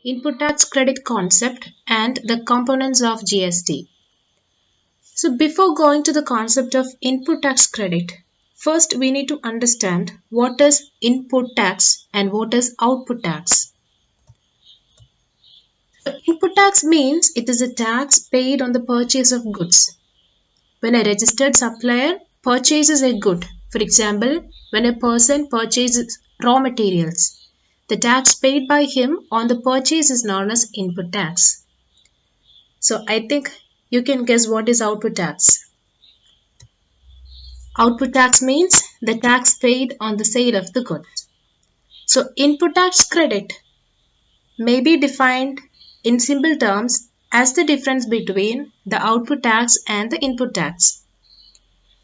input tax credit concept and the components of GST. So before going to the concept of input tax credit, first we need to understand what is input tax and what is output tax. So input tax means it is a tax paid on the purchase of goods. When a registered supplier purchases a good, for example, when a person purchases raw materials, the tax paid by him on the purchase is known as input tax. So I think you can guess what is output tax. Output tax means the tax paid on the sale of the goods. So input tax credit may be defined in simple terms as the difference between the output tax and the input tax.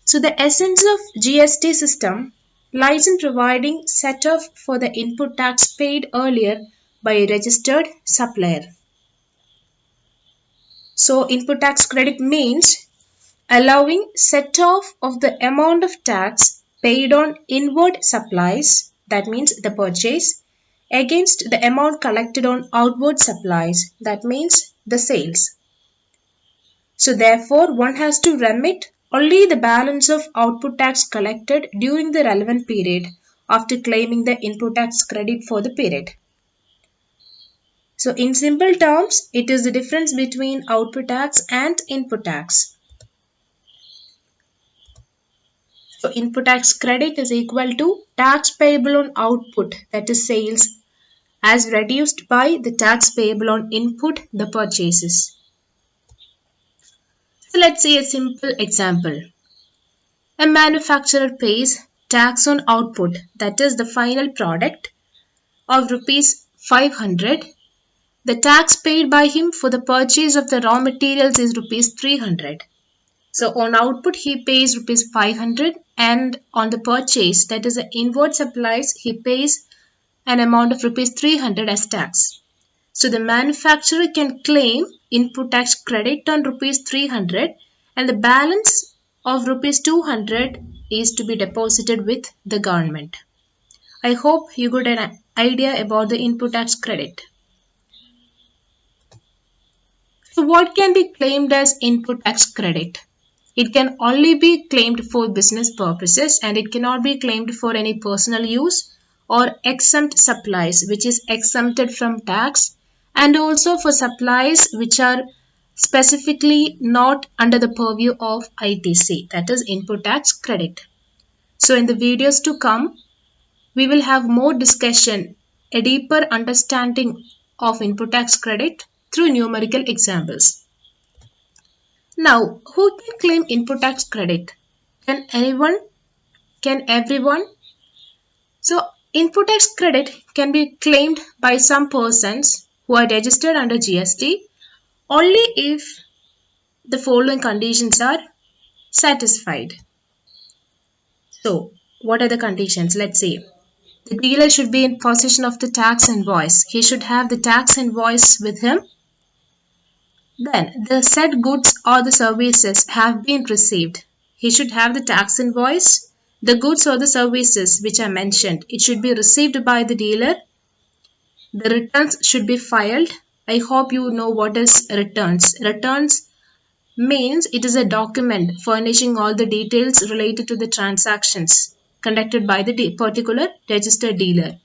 So the essence of GST system lies in providing set-off for the input tax paid earlier by a registered supplier. So input tax credit means allowing set-off of the amount of tax paid on inward supplies, that means the purchase, against the amount collected on outward supplies, that means the sales. So therefore, one has to remit only the balance of output tax collected during the relevant period after claiming the input tax credit for the period. So in simple terms, it is the difference between output tax and input tax. So input tax credit is equal to tax payable on output, that is sales, as reduced by the tax payable on input, the purchases. So let's see a simple example. A manufacturer pays tax on output, that is the final product, of rupees 500. The tax paid by him for the purchase of the raw materials is rupees 300. So on output he pays rupees 500 and on the purchase, that is the inward supplies, he pays an amount of rupees 300 as tax. So the manufacturer can claim input tax credit on rupees 300 and the balance of rupees 200 is to be deposited with the government. I hope you got an idea about the input tax credit. So what can be claimed as input tax credit? It can only be claimed for business purposes and it cannot be claimed for any personal use or exempt supplies which is exempted from tax, and also for supplies which are specifically not under the purview of ITC, that is input tax credit. So in the videos to come, we will have more discussion, a deeper understanding of input tax credit through numerical examples. Now, who can claim input tax credit? Can anyone? Can everyone? So, input tax credit can be claimed by some persons who are registered under GST only if the following conditions are satisfied. So, what are the conditions? Let's see. The dealer should be in possession of the tax invoice. He should have the tax invoice with him. Then, the said goods or the services have been received. He should have the tax invoice, the goods or the services which are mentioned. It should be received by the dealer. The returns should be filed. I hope you know what is returns. Returns means it is a document furnishing all the details related to the transactions conducted by the particular registered dealer.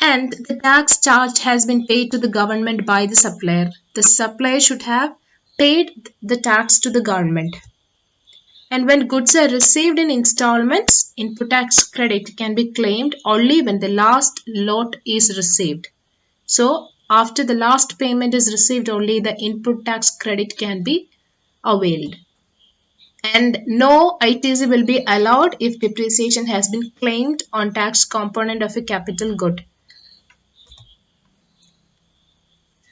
And the tax charge has been paid to the government by the supplier. The supplier should have paid the tax to the government. And when goods are received in installments, input tax credit can be claimed only when the last lot is received. So, after the last payment is received, only the input tax credit can be availed. And no ITC will be allowed if depreciation has been claimed on tax component of a capital good.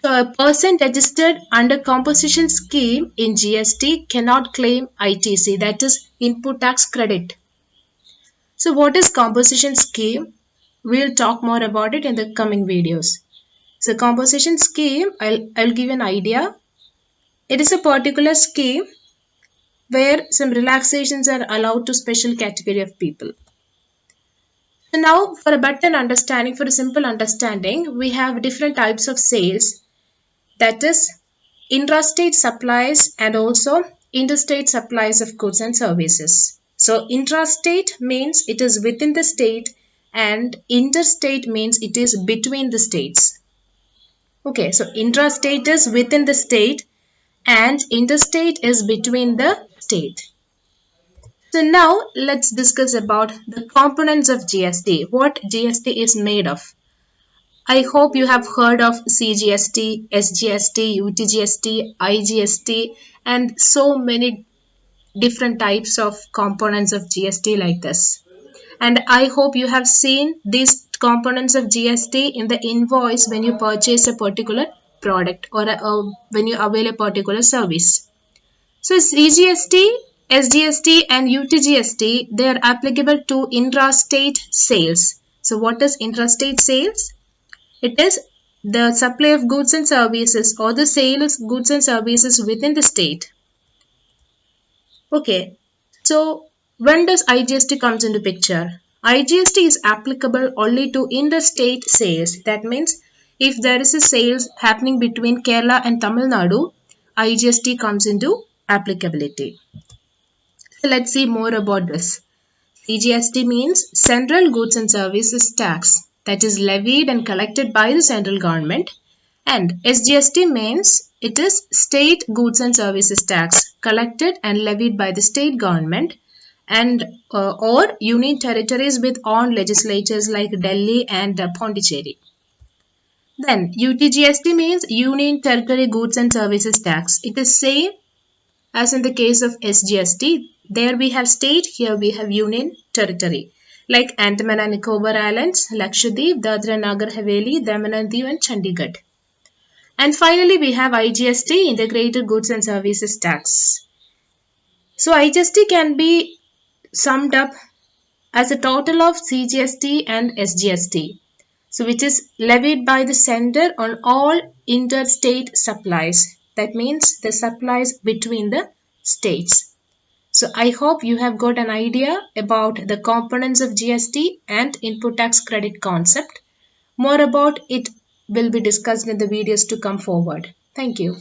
So a person registered under composition scheme in GST cannot claim ITC, that is input tax credit. So what is composition scheme? We'll talk more about it in the coming videos. So composition scheme, I'll give an idea. It is a particular scheme where some relaxations are allowed to special category of people. So now for a better understanding, for a simple understanding, we have different types of sales, that is intrastate supplies and also interstate supplies of goods and services. So intrastate means it is within the state and interstate means it is between the states. Okay, so intrastate is within the state and interstate is between the state. So now let's discuss about the components of GST, what GST is made of. I hope you have heard of CGST, SGST, UTGST, IGST, and so many different types of components of GST like this. And I hope you have seen these components of GST in the invoice when you purchase a particular product or when you avail a particular service. So CGST, SGST, and UTGST, they are applicable to intrastate sales. So what is intrastate sales? It is the supply of goods and services or the sale of goods and services within the state. Okay, so when does IGST comes into picture? IGST is applicable only to interstate sales. That means if there is a sales happening between Kerala and Tamil Nadu, IGST comes into applicability. So let's see more about this. CGST means Central Goods and Services Tax, that is levied and collected by the central government, and SGST means it is State Goods and Services Tax collected and levied by the state government and or union territories with own legislatures like Delhi and Pondicherry. Then UTGST means Union Territory Goods and Services Tax. It is same as in the case of SGST, there we have state, here we have union territory. Like Andaman and Nicobar Islands, Lakshadweep, Dadra Nagar Haveli, Daman and Diu and Chandigarh. And finally we have IGST, Integrated Goods and Services Tax. So IGST can be summed up as a total of CGST and SGST. So which is levied by the center on all interstate supplies. That means the supplies between the states. So I hope you have got an idea about the components of GST and input tax credit concept. More about it will be discussed in the videos to come forward. Thank you.